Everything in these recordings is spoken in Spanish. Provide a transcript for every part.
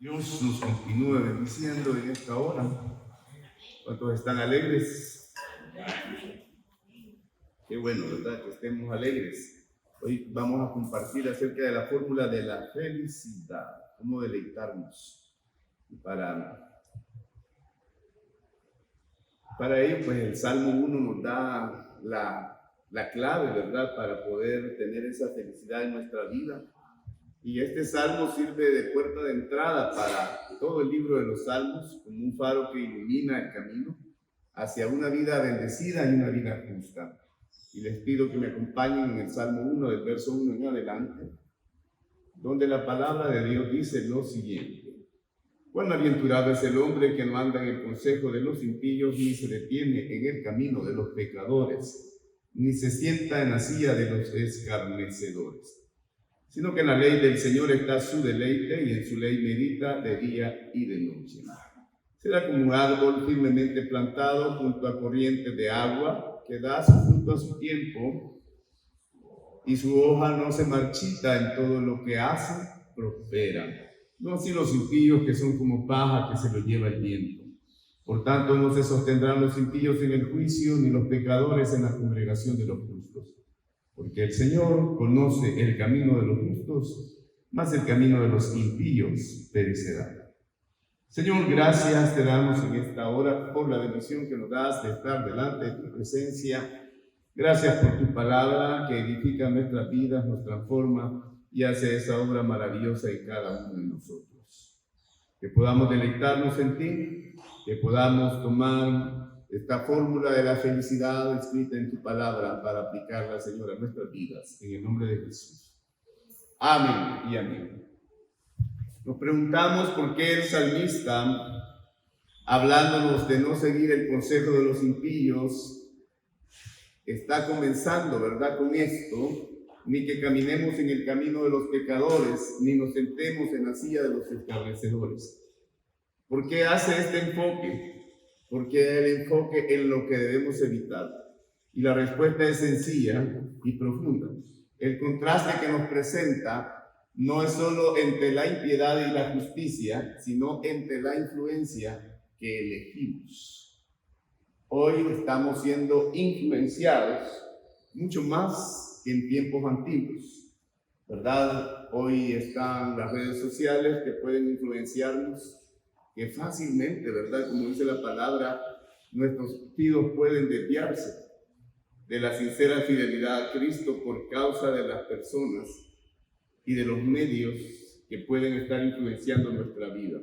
Dios nos continúe bendiciendo en esta hora. ¿Cuántos están alegres? Qué bueno, ¿verdad? Que estemos alegres. Hoy vamos a compartir acerca de la fórmula de la felicidad, cómo deleitarnos. Y para ello, pues el Salmo 1 nos da la clave, ¿verdad? Para poder tener esa felicidad en nuestra vida. Y este salmo sirve de puerta de entrada para todo el libro de los salmos, como un faro que ilumina el camino hacia una vida bendecida y una vida justa. Y les pido que me acompañen en el Salmo 1, del verso 1 en adelante, donde la palabra de Dios dice lo siguiente: cuán aventurado es el hombre que no anda en el consejo de los impíos, ni se detiene en el camino de los pecadores, ni se sienta en la silla de los escarnecedores, sino que en la ley del Señor está su deleite, y en su ley medita de día y de noche. Será como un árbol firmemente plantado junto a corrientes de agua, que da su fruto a su tiempo, y su hoja no se marchita. En todo lo que hace, prospera. No así los impíos, que son como paja que se lo lleva el viento. Por tanto, no se sostendrán los impíos en el juicio, ni los pecadores en la congregación de los justos. Porque el Señor conoce el camino de los justos, mas el camino de los impíos perecerá. Señor, gracias te damos en esta hora por la bendición que nos das de estar delante de tu presencia. Gracias por tu palabra que edifica nuestras vidas, nos transforma y hace esa obra maravillosa en cada uno de nosotros. Que podamos deleitarnos en ti, que podamos tomar esta fórmula de la felicidad escrita en tu palabra para aplicarla, Señor, a nuestras vidas, en el nombre de Jesús. Amén y amén. Nos preguntamos por qué el salmista, hablándonos de no seguir el consejo de los impíos, está comenzando, ¿verdad?, con esto: ni que caminemos en el camino de los pecadores, ni nos sentemos en la silla de los escarnecedores. ¿Por qué hace este enfoque? Porque el enfoque en lo que debemos evitar. Y la respuesta es sencilla y profunda. El contraste que nos presenta no es solo entre la impiedad y la justicia, sino entre la influencia que elegimos. Hoy estamos siendo influenciados mucho más que en tiempos antiguos, ¿verdad? Hoy están las redes sociales que pueden influenciarnos, que fácilmente, ¿verdad?, como dice la palabra, nuestros tiros pueden desviarse de la sincera fidelidad a Cristo por causa de las personas y de los medios que pueden estar influenciando nuestra vida.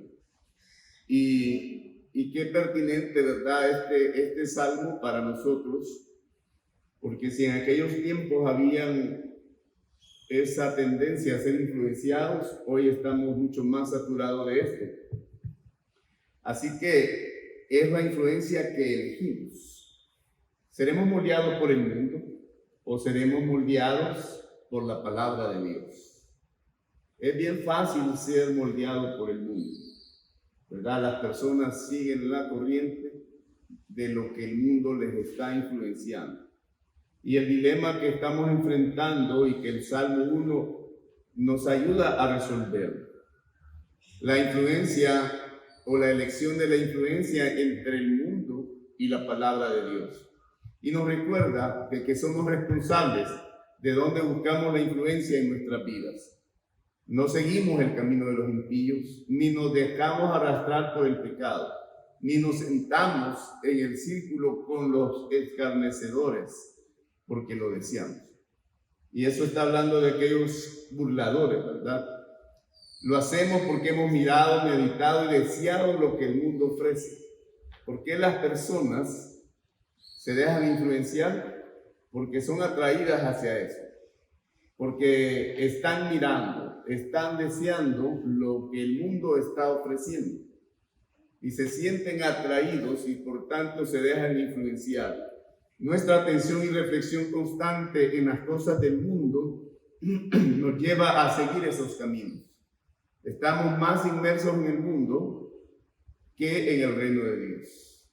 Y qué pertinente, ¿verdad?, este salmo para nosotros, porque si en aquellos tiempos habían esa tendencia a ser influenciados, hoy estamos mucho más saturados de esto. Así que es la influencia que elegimos. ¿Seremos moldeados por el mundo o seremos moldeados por la palabra de Dios? Es bien fácil ser moldeado por el mundo, ¿verdad? Las personas siguen la corriente de lo que el mundo les está influenciando. Y el dilema que estamos enfrentando y que el Salmo 1 nos ayuda a resolver: la influencia o la elección de la influencia entre el mundo y la palabra de Dios. Y nos recuerda de que somos responsables de dónde buscamos la influencia en nuestras vidas. No seguimos el camino de los impíos, ni nos dejamos arrastrar por el pecado, ni nos sentamos en el círculo con los escarnecedores, porque lo deseamos. Y eso está hablando de aquellos burladores, ¿verdad? Lo hacemos porque hemos mirado, meditado y deseado lo que el mundo ofrece. ¿Por qué las personas se dejan influenciar? Porque son atraídas hacia eso. Porque están mirando, están deseando lo que el mundo está ofreciendo. Y se sienten atraídos y por tanto se dejan influenciar. Nuestra atención y reflexión constante en las cosas del mundo nos lleva a seguir esos caminos. Estamos más inmersos en el mundo que en el reino de Dios.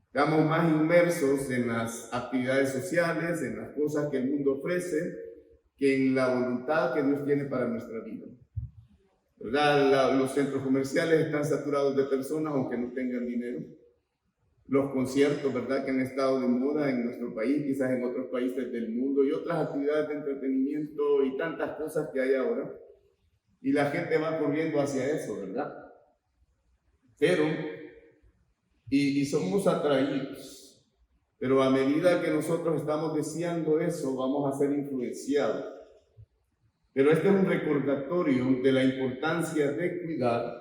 Estamos más inmersos en las actividades sociales, en las cosas que el mundo ofrece, que en la voluntad que Dios tiene para nuestra vida. ¿verdad? Los centros comerciales están saturados de personas aunque no tengan dinero. Los conciertos, ¿verdad?, que han estado de moda en nuestro país, quizás en otros países del mundo, y otras actividades de entretenimiento y tantas cosas que hay ahora. Y la gente va corriendo hacia eso, ¿verdad? Pero, y somos atraídos, pero a medida que nosotros estamos deseando eso, vamos a ser influenciados. Pero este es un recordatorio de la importancia de cuidar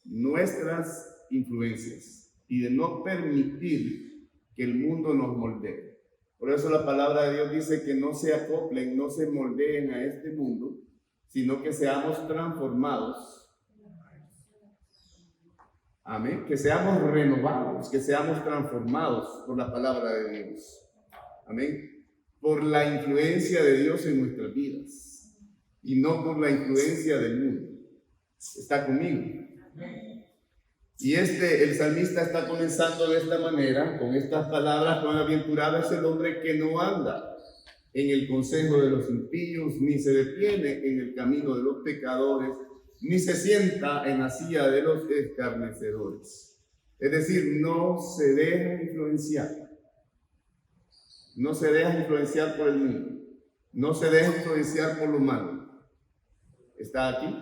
nuestras influencias y de no permitir que el mundo nos moldee. Por eso la palabra de Dios dice que no se acoplen, no se moldeen a este mundo, sino que seamos transformados. Amén. Que seamos renovados, que seamos transformados por la palabra de Dios. Amén. Por la influencia de Dios en nuestras vidas y no por la influencia del mundo. ¿Está conmigo? Y el salmista está comenzando de esta manera, con estas palabras: bienaventurado es el hombre que no anda en el consejo de los impíos, ni se detiene en el camino de los pecadores, ni se sienta en la silla de los escarnecedores. Es decir, no se deja influenciar. No se deja influenciar por el mundo. No se deja influenciar por lo malo. ¿Está aquí?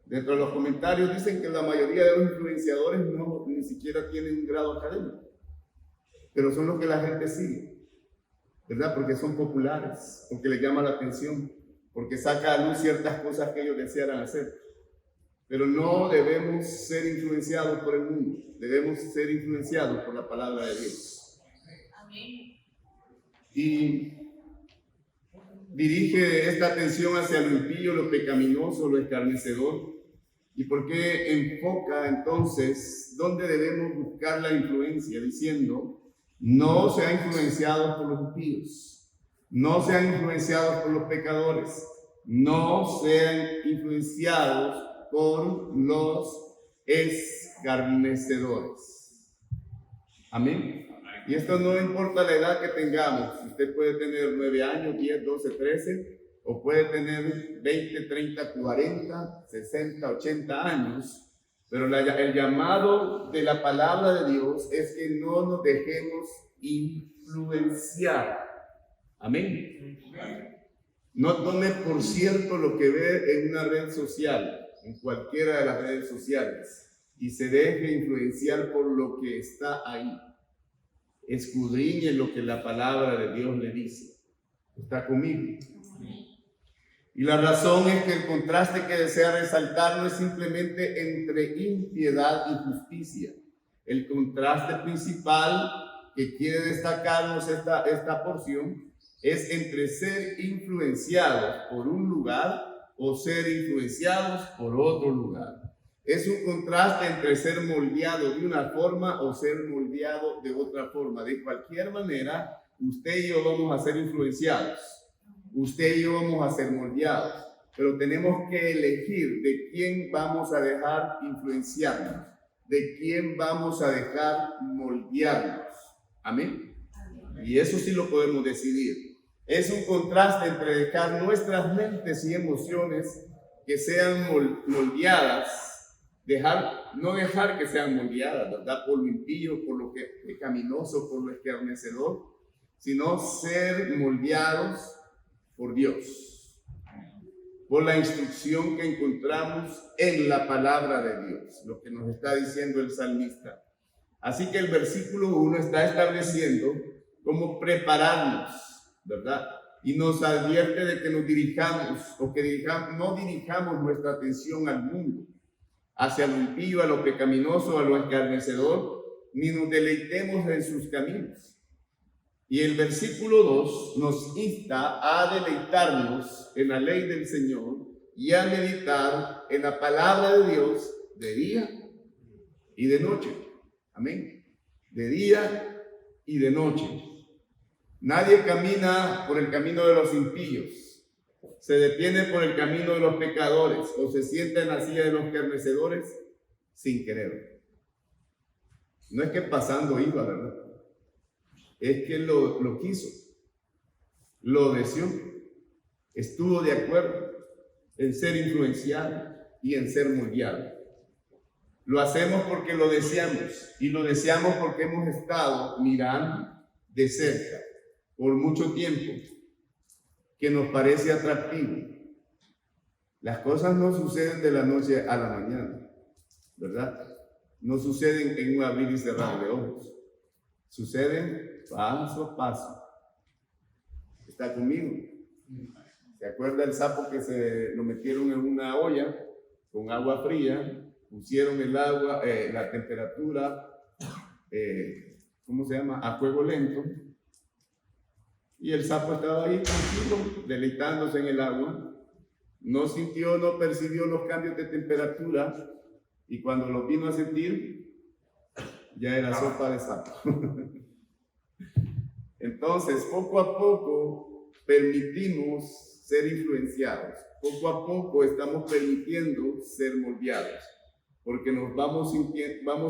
Dentro de los comentarios dicen que la mayoría de los influenciadores ni siquiera tienen un grado académico, pero son los que la gente sigue, ¿verdad? Porque son populares, porque les llama la atención, porque saca a luz ciertas cosas que ellos desearan hacer. Pero no debemos ser influenciados por el mundo, debemos ser influenciados por la palabra de Dios. Amén. Y dirige esta atención hacia lo impío, lo pecaminoso, lo escarnecedor. ¿Y por qué enfoca entonces dónde debemos buscar la influencia? Diciendo, no sean influenciados por los impíos, no sean influenciados por los pecadores, no sean influenciados por los escarnecedores. Amén. Y esto no importa la edad que tengamos. Usted puede tener 9 años, 10, 12, 13, o puede tener 20, 30, 40, 60, 80 años. Pero el llamado de la palabra de Dios es que no nos dejemos influenciar. Amén. No tome por cierto lo que ve en una red social, en cualquiera de las redes sociales, y se deje influenciar por lo que está ahí. Escudriñe lo que la palabra de Dios le dice. ¿Está conmigo? Y la razón es que el contraste que desea resaltar no es simplemente entre impiedad y justicia. El contraste principal que quiere destacarnos esta porción es entre ser influenciados por un lugar o ser influenciados por otro lugar. Es un contraste entre ser moldeado de una forma o ser moldeado de otra forma. De cualquier manera, usted y yo vamos a ser influenciados. Usted y yo vamos a ser moldeados. Pero tenemos que elegir de quién vamos a dejar influenciarnos, de quién vamos a dejar moldearnos. Amén. Y eso sí lo podemos decidir. Es un contraste entre dejar nuestras mentes y emociones que sean moldeadas. No dejar que sean moldeadas, ¿verdad? Por lo impío, por lo pecaminoso, por lo escarnecedor, sino ser moldeados por Dios, por la instrucción que encontramos en la palabra de Dios, lo que nos está diciendo el salmista. Así que el versículo 1 está estableciendo cómo prepararnos, ¿verdad? Y nos advierte de que nos dirijamos, o que no dirijamos nuestra atención al mundo, hacia lo impío, a lo pecaminoso, a lo escarnecedor, ni nos deleitemos en sus caminos. Y el versículo 2 nos insta a deleitarnos en la ley del Señor y a meditar en la palabra de Dios de día y de noche. Amén. De día y de noche. Nadie camina por el camino de los impíos, se detiene por el camino de los pecadores o se sienta en la silla de los escarnecedores sin querer. No es que pasando iba, ¿verdad? Es que lo quiso, lo deseó, estuvo de acuerdo, en ser influenciado y en ser moldeado. Lo hacemos porque lo deseamos, y lo deseamos porque hemos estado mirando de cerca por mucho tiempo que nos parece atractivo. Las cosas no suceden de la noche a la mañana, ¿verdad? No suceden en un abrir y cerrar de ojos. Suceden paso a paso. ¿Está conmigo? ¿Se acuerda el sapo que se lo metieron en una olla con agua fría? Pusieron el agua, la temperatura, ¿cómo se llama? A fuego lento. Y el sapo estaba ahí tranquilo, deleitándose en el agua. No sintió, no percibió los cambios de temperatura. Y cuando lo vino a sentir, ya era sopa de sapo. Entonces, poco a poco permitimos ser influenciados. Poco a poco estamos permitiendo ser moldeados. Porque nos vamos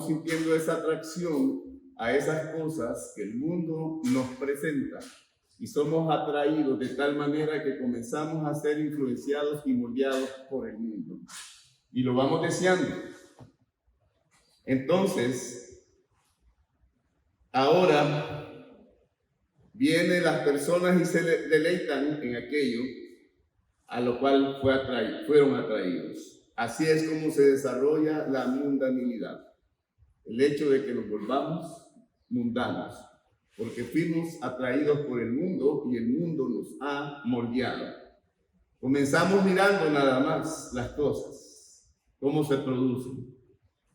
sintiendo esa atracción a esas cosas que el mundo nos presenta. Y somos atraídos de tal manera que comenzamos a ser influenciados y moldeados por el mundo. Y lo vamos deseando. Entonces, ahora vienen las personas y se deleitan en aquello a lo cual fueron atraídos. Así es como se desarrolla la mundanalidad. El hecho de que nos volvamos mundanos, porque fuimos atraídos por el mundo y el mundo nos ha moldeado. Comenzamos mirando nada más las cosas, cómo se producen,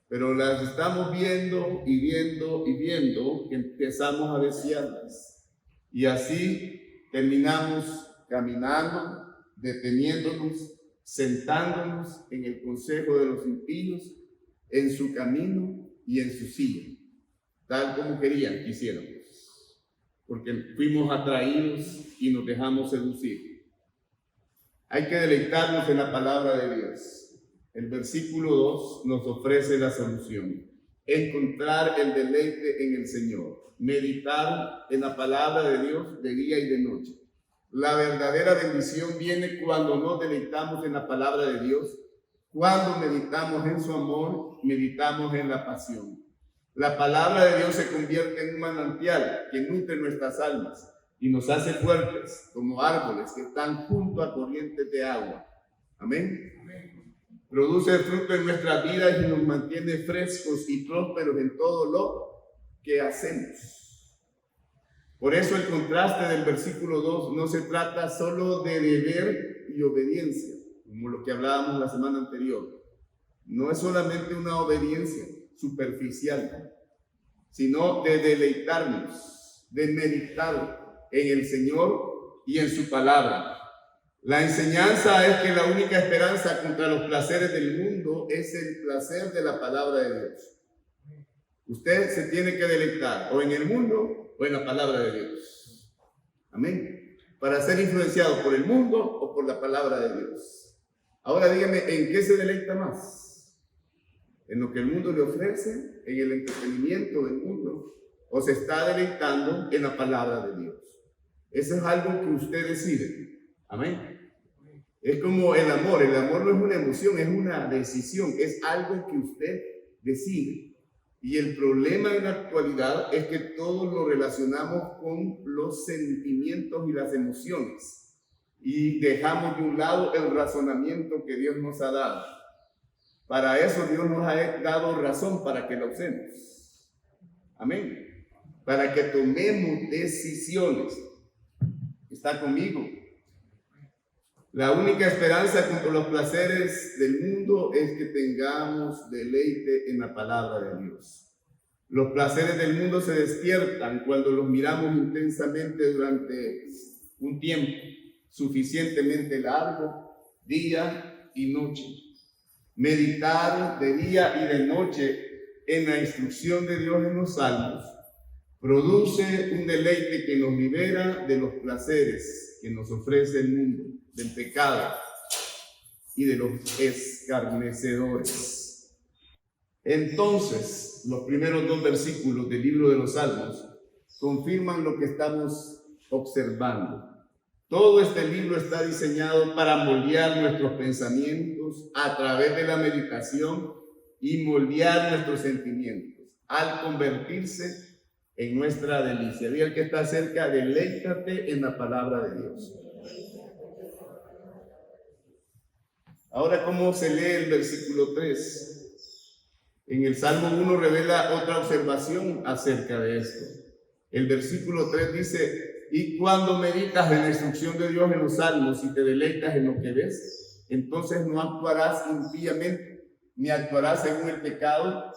pero las estamos viendo y viendo y viendo que empezamos a desearlas. Y así terminamos caminando, deteniéndonos, sentándonos en el consejo de los impíos, en su camino y en su silla, tal como quisiéramos, porque fuimos atraídos y nos dejamos seducir. Hay que deleitarnos en la palabra de Dios. El versículo 2 nos ofrece la solución: encontrar el deleite en el Señor, meditar en la palabra de Dios de día y de noche. La verdadera bendición viene cuando nos deleitamos en la palabra de Dios, cuando meditamos en su amor, meditamos en la pasión. La palabra de Dios se convierte en un manantial que nutre nuestras almas y nos hace fuertes como árboles que están junto a corrientes de agua. Amén. Amén. Produce fruto en nuestras vidas y nos mantiene frescos y prósperos en todo lo que hacemos. Por eso el contraste del versículo 2 no se trata solo de deber y obediencia, como lo que hablábamos la semana anterior. No es solamente una obediencia superficial, sino de deleitarnos, de meditar en el Señor y en su palabra. La enseñanza es que la única esperanza contra los placeres del mundo es el placer de la palabra de Dios. Usted se tiene que deleitar o en el mundo o en la palabra de Dios. Amén. Para ser influenciado por el mundo o por la palabra de Dios. Ahora dígame, ¿en qué se deleita más? ¿En lo que el mundo le ofrece? ¿En el entretenimiento del mundo? ¿O se está deleitando en la palabra de Dios? Eso es algo que usted decide. Amén. Es como el amor. El amor no es una emoción, es una decisión. Es algo que usted decide. Y el problema en la actualidad es que todos lo relacionamos con los sentimientos y las emociones. Y dejamos de un lado el razonamiento que Dios nos ha dado. Para eso Dios nos ha dado razón para que la usemos. Amén. Para que tomemos decisiones. ¿Está conmigo? La única esperanza contra los placeres del mundo es que tengamos deleite en la palabra de Dios. Los placeres del mundo se despiertan cuando los miramos intensamente durante un tiempo suficientemente largo, día y noche. Meditar de día y de noche en la instrucción de Dios en los salmos produce un deleite que nos libera de los placeres que nos ofrece el mundo, del pecado y de los escarnecedores. Entonces, los primeros 2 versículos del libro de los Salmos confirman lo que estamos observando. Todo este libro está diseñado para moldear nuestros pensamientos a través de la meditación y moldear nuestros sentimientos al convertirse en nuestra delicia. Diga el que está cerca, deleítate en la palabra de Dios. Ahora, ¿cómo se lee el versículo 3? En el Salmo 1 revela otra observación acerca de esto. El versículo 3 dice: y cuando meditas en la instrucción de Dios en los salmos y te deleitas en lo que ves, entonces no actuarás impíamente, ni actuarás según el pecado,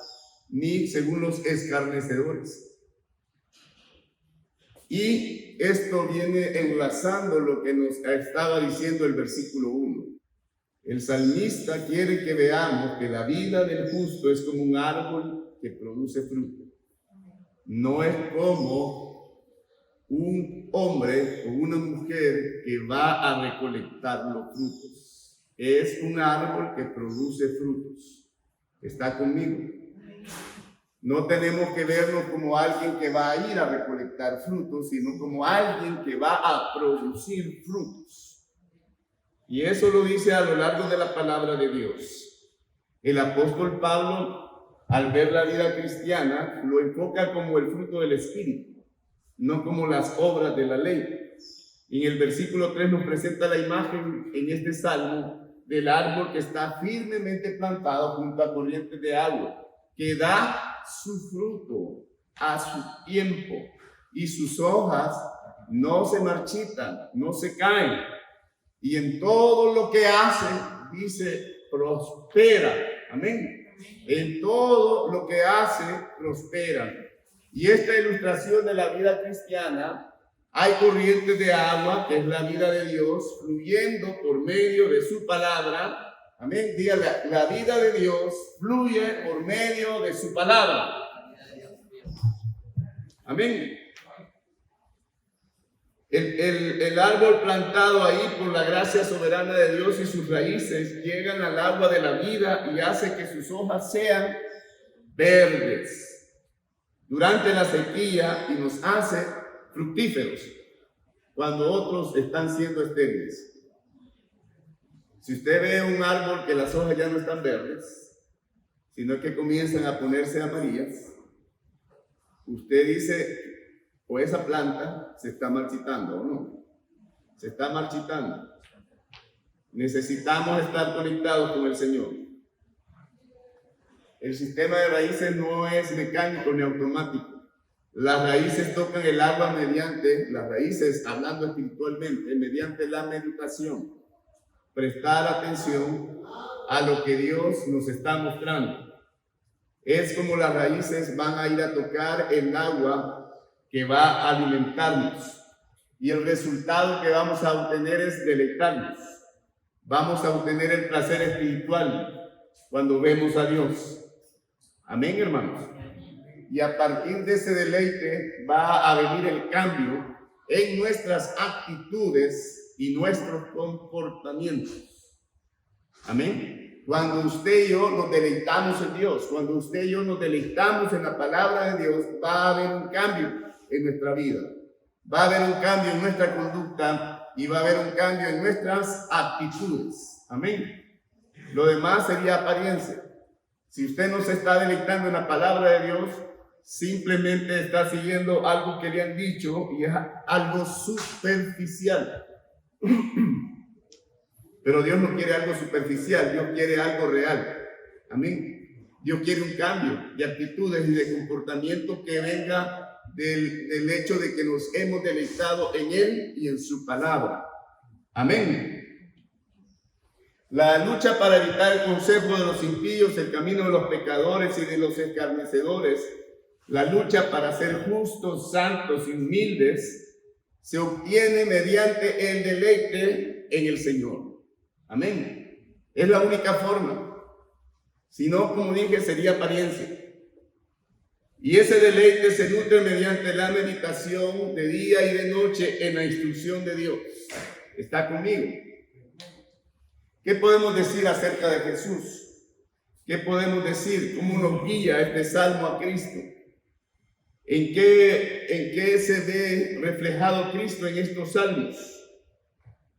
ni según los escarnecedores. Y esto viene enlazando lo que nos estaba diciendo el versículo 1. El salmista quiere que veamos que la vida del justo es como un árbol que produce fruto. No es como un hombre o una mujer que va a recolectar los frutos. Es un árbol que produce frutos. ¿Está conmigo? No tenemos que verlo como alguien que va a ir a recolectar frutos, sino como alguien que va a producir frutos. Y eso lo dice a lo largo de la palabra de Dios. El apóstol Pablo, al ver la vida cristiana, lo enfoca como el fruto del Espíritu, no como las obras de la ley. Y en el versículo 3 nos presenta la imagen en este salmo del árbol que está firmemente plantado junto a corrientes de agua, que da su fruto a su tiempo y sus hojas no se marchitan, no se caen. Y en todo lo que hace, dice, prospera. Amén. En todo lo que hace, prospera. Y esta ilustración de la vida cristiana, hay corrientes de agua, que es la vida de Dios, fluyendo por medio de su palabra. Amén. Diga, la vida de Dios fluye por medio de su palabra. Amén. El árbol plantado ahí por la gracia soberana de Dios y sus raíces llegan al agua de la vida y hace que sus hojas sean verdes durante la sequía y nos hace fructíferos cuando otros están siendo estériles. Si usted ve un árbol que las hojas ya no están verdes, sino que comienzan a ponerse amarillas, usted dice, o esa planta se está marchitando o no. Se está marchitando. Necesitamos estar conectados con el Señor. El sistema de raíces no es mecánico ni automático. Las raíces tocan el agua las raíces, hablando espiritualmente, mediante la meditación. Prestar atención a lo que Dios nos está mostrando. Es como las raíces van a ir a tocar el agua que va a alimentarnos. Y el resultado que vamos a obtener es deleitarnos. Vamos a obtener el placer espiritual cuando vemos a Dios. Amén, hermanos. Y a partir de ese deleite va a venir el cambio en nuestras actitudes y nuestros comportamientos. Amén. Cuando usted y yo nos deleitamos en Dios, cuando usted y yo nos deleitamos en la palabra de Dios, va a haber un cambio en nuestra vida. Va a haber un cambio en nuestra conducta y va a haber un cambio en nuestras actitudes. Amén. Lo demás sería apariencia. Si usted no se está deleitando en la palabra de Dios, simplemente está siguiendo algo que le han dicho y es algo superficial. Pero Dios no quiere algo superficial, Dios quiere algo real. Amén. Dios quiere un cambio de actitudes y de comportamiento que venga del hecho de que nos hemos deleitado en Él y en su palabra. Amén. La lucha para evitar el consejo de los impíos, el camino de los pecadores y de los escarnecedores, la lucha para ser justos, santos y humildes, se obtiene mediante el deleite en el Señor. Amén. Es la única forma. Si no, como dije, sería apariencia. Y ese deleite se nutre mediante la meditación de día y de noche en la instrucción de Dios. ¿Está conmigo? ¿Qué podemos decir acerca de Jesús? ¿Qué podemos decir? ¿Cómo nos guía este salmo a Cristo? ¿En qué se ve reflejado Cristo en estos salmos?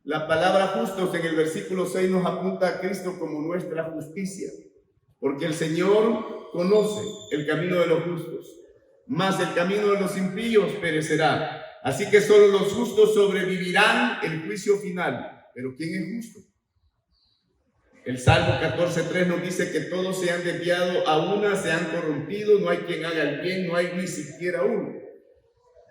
La palabra justos en el versículo 6 nos apunta a Cristo como nuestra justicia, porque el Señor conoce el camino de los justos, mas el camino de los impíos perecerá. Así que solo los justos sobrevivirán el juicio final. ¿Pero quién es justo? El Salmo 14:3 nos dice que todos se han desviado, a una se han corrompido, no hay quien haga el bien, no hay ni siquiera uno.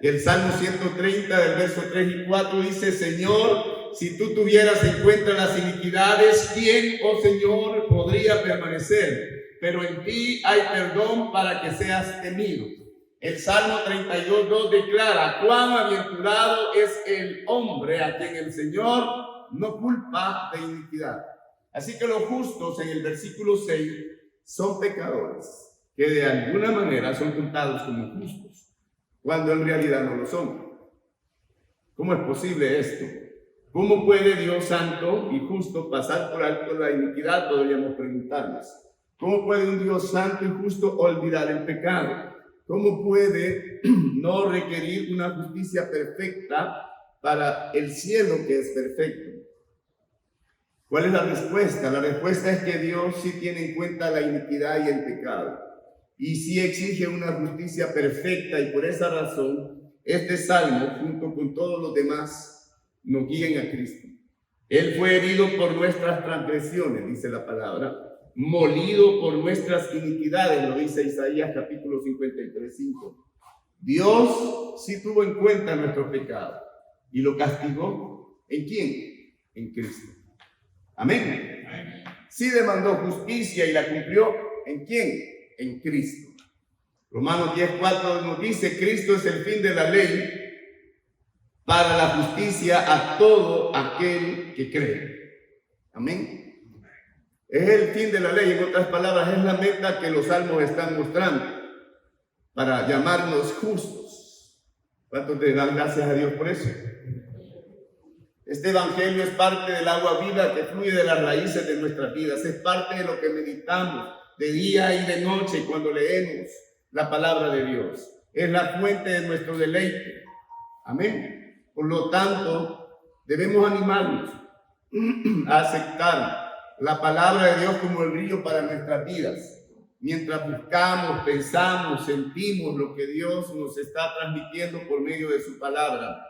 El Salmo 130 del verso 3 y 4 dice: Señor, si tú tuvieras en cuenta las iniquidades, ¿quién, oh Señor, podría permanecer? Pero en ti hay perdón para que seas temido. El Salmo 32:2 declara: cuán aventurado es el hombre a quien el Señor no culpa de iniquidad. Así que los justos en el versículo 6 son pecadores que de alguna manera son contados como justos, cuando en realidad no lo son. ¿Cómo es posible esto? ¿Cómo puede Dios santo y justo pasar por alto la iniquidad? Podríamos preguntarnos. ¿Cómo puede un Dios santo y justo olvidar el pecado? ¿Cómo puede no requerir una justicia perfecta para el cielo que es perfecto? ¿Cuál es la respuesta? La respuesta es que Dios sí tiene en cuenta la iniquidad y el pecado, y sí exige una justicia perfecta, y por esa razón este salmo, junto con todos los demás, nos guían a Cristo. Él fue herido por nuestras transgresiones, dice la palabra, molido por nuestras iniquidades, lo dice Isaías capítulo 53:5. Dios sí tuvo en cuenta nuestro pecado y lo castigó. ¿En quién? En Cristo. Amén. Sí demandó justicia y la cumplió. ¿En quién? En Cristo. Romanos 10:4 nos dice: Cristo es el fin de la ley para la justicia a todo aquel que cree. Amén. Es el fin de la ley, en otras palabras, es la meta que los salmos están mostrando para llamarnos justos. ¿Cuántos te dan gracias a Dios por eso? Este evangelio es parte del agua viva que fluye de las raíces de nuestras vidas. Es parte de lo que meditamos de día y de noche cuando leemos la palabra de Dios. Es la fuente de nuestro deleite. Amén. Por lo tanto, debemos animarnos a aceptar la palabra de Dios como el río para nuestras vidas. Mientras buscamos, pensamos, sentimos lo que Dios nos está transmitiendo por medio de su palabra.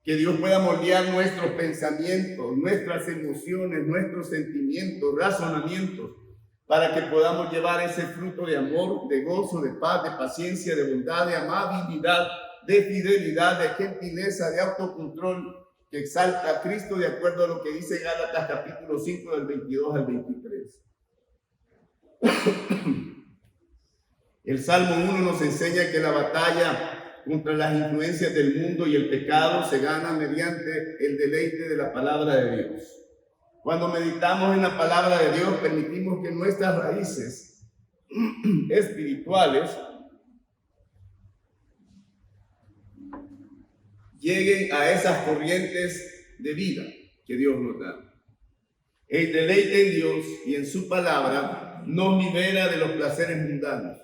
Que Dios pueda moldear nuestros pensamientos, nuestras emociones, nuestros sentimientos, razonamientos, para que podamos llevar ese fruto de amor, de gozo, de paz, de paciencia, de bondad, de amabilidad, de fidelidad, de gentileza, de autocontrol, que exalta a Cristo de acuerdo a lo que dice Gálatas capítulo 5 del 22 al 23. El Salmo 1 nos enseña que la batalla contra las influencias del mundo y el pecado se gana mediante el deleite de la palabra de Dios. Cuando meditamos en la palabra de Dios, permitimos que nuestras raíces espirituales lleguen a esas corrientes de vida que Dios nos da. El deleite en Dios y en su palabra nos libera de los placeres mundanos,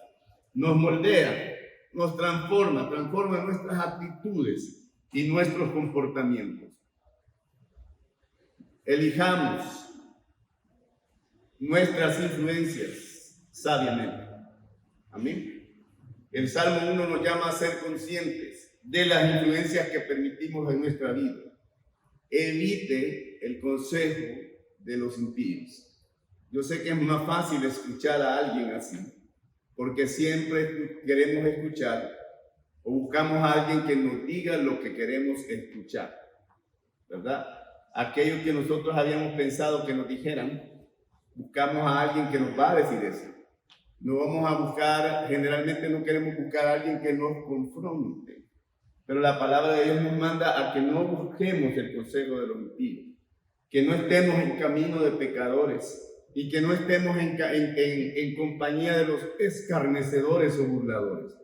nos moldea, nos transforma nuestras actitudes y nuestros comportamientos. Elijamos nuestras influencias sabiamente. Amén. El Salmo 1 nos llama a ser conscientes de las influencias que permitimos en nuestra vida. Evite el consejo de los impíos. Yo sé que es más fácil escuchar a alguien así, porque siempre queremos escuchar o buscamos a alguien que nos diga lo que queremos escuchar, ¿verdad? Aquello que nosotros habíamos pensado que nos dijeran, buscamos a alguien que nos va a decir eso. No vamos a buscar, generalmente no queremos buscar a alguien que nos confronte, pero la palabra de Dios nos manda a que no busquemos el consejo de los impíos, que no estemos en camino de pecadores, y que no estemos en compañía de los escarnecedores o burladores.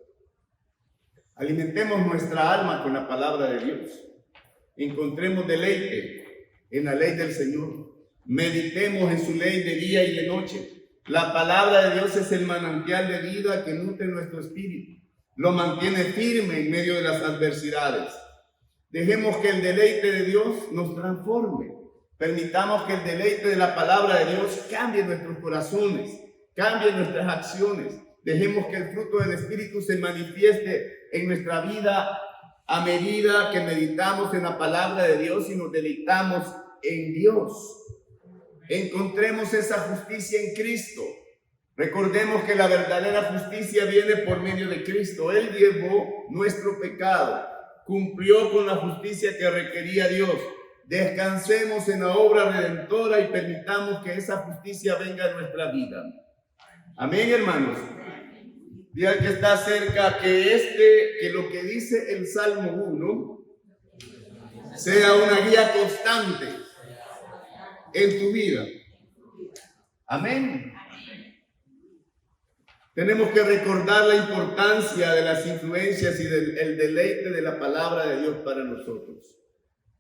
Alimentemos nuestra alma con la palabra de Dios. Encontremos deleite en la ley del Señor. Meditemos en su ley de día y de noche. La palabra de Dios es el manantial de vida que nutre nuestro espíritu. Lo mantiene firme en medio de las adversidades. Dejemos que el deleite de Dios nos transforme. Permitamos que el deleite de la palabra de Dios cambie nuestros corazones, cambie nuestras acciones. Dejemos que el fruto del Espíritu se manifieste en nuestra vida a medida que meditamos en la palabra de Dios y nos deleitamos en Dios. Encontremos esa justicia en Cristo. Recordemos que la verdadera justicia viene por medio de Cristo. Él llevó nuestro pecado, cumplió con la justicia que requería Dios. Descansemos en la obra redentora y permitamos que esa justicia venga a nuestra vida. Amén, hermanos. Diga que está cerca que lo que dice el Salmo 1 sea una guía constante en tu vida. Amén. Tenemos que recordar la importancia de las influencias y del deleite de la palabra de Dios para nosotros.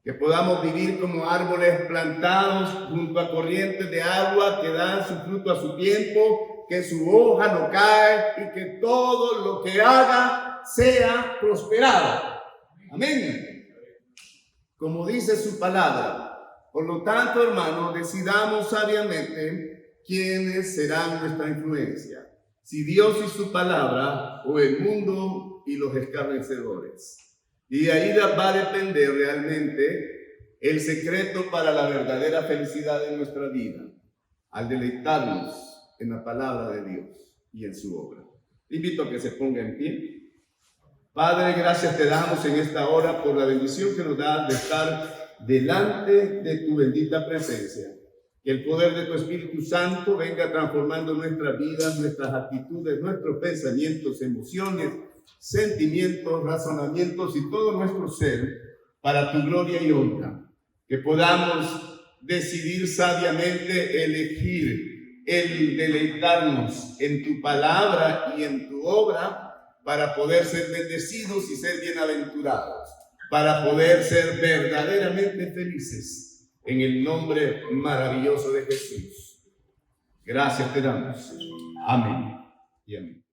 Que podamos vivir como árboles plantados junto a corrientes de agua que dan su fruto a su tiempo, que su hoja no cae y que todo lo que haga sea prosperado. Amén. Como dice su palabra. Por lo tanto, hermanos, decidamos sabiamente quiénes serán nuestra influencia. Si Dios y su palabra o el mundo y los escarnecedores. Y de ahí va a depender realmente el secreto para la verdadera felicidad de nuestra vida, al deleitarnos en la palabra de Dios y en su obra. Te invito a que se ponga en pie. Padre, gracias te damos en esta hora por la bendición que nos das de estar delante de tu bendita presencia. Que el poder de tu Espíritu Santo venga transformando nuestras vidas, nuestras actitudes, nuestros pensamientos, emociones, sentimientos, razonamientos y todo nuestro ser para tu gloria y honra. Que podamos decidir sabiamente elegir el deleitarnos en tu palabra y en tu obra para poder ser bendecidos y ser bienaventurados, para poder ser verdaderamente felices. En el nombre maravilloso de Jesús. Gracias te damos. Amén y amén.